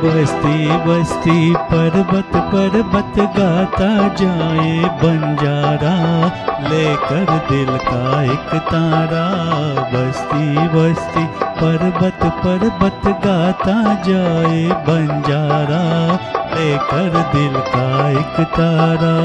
बस्ती बस्ती पर्वत पर्वत गाता जाए बंजारा, लेकर दिल का एक तारा। बस्ती बस्ती पर्वत पर्वत गाता जाए बंजारा, लेकर दिल का एक तारा।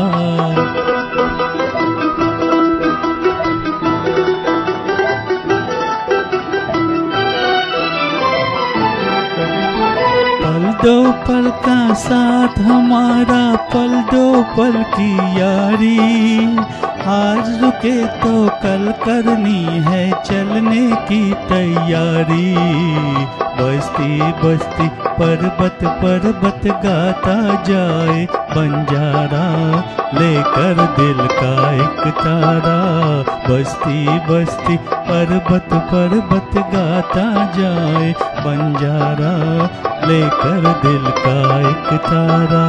पल दो पल का साथ हमारा, पल दो पल की यारी। आज रुके तो कल करनी है चलने की तैयारी। बस्ती बस्ती पर्वत पर्वत गाता जाए बंजारा, लेकर दिल का एक तारा। बस्ती बस्ती पर्वत पर्वत गाता जाए बंजारा, लेकर दिल का एक तारा।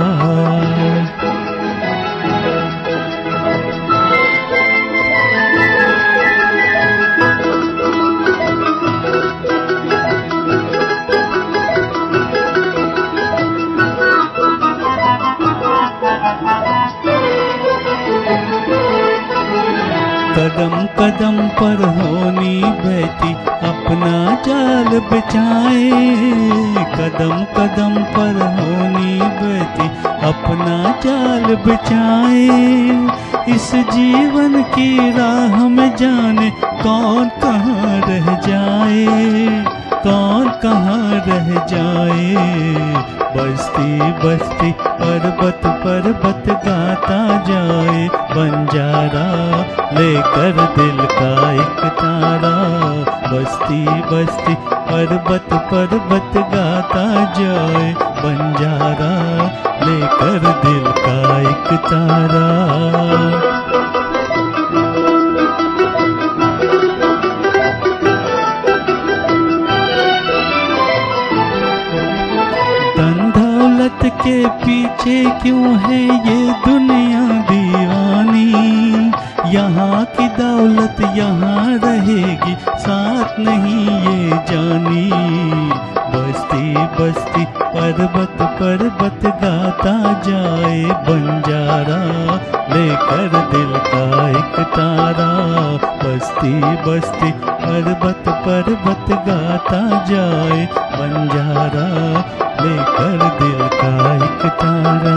कदम कदम पर होनी बैठी अपना जाल बिछाए। कदम कदम पर होनी बैठी अपना जाल बिछाए। इस जीवन की राह में जाने कौन कहाँ रह जाए, कौन कहाँ रह जाए। बस्ती बस्ती पर्वत पर्वत गाता जाए बंजारा, लेकर दिल का एक तारा। बस्ती बस्ती पर्वत पर्वत गाता जाए बंजारा, लेकर दिल का एक तारा। के पीछे क्यों है ये दुनिया दीवानी। यहाँ की दौलत यहाँ रहेगी, साथ नहीं ये जानी। बस्ती बस्ती पर्वत पर्वत गाता जाए बंजारा, लेकर दिल का एक तारा। बस्ती बस्ती पर्वत पर्वत गाता जाए बंजारा, लेकर दिल का एक तारा।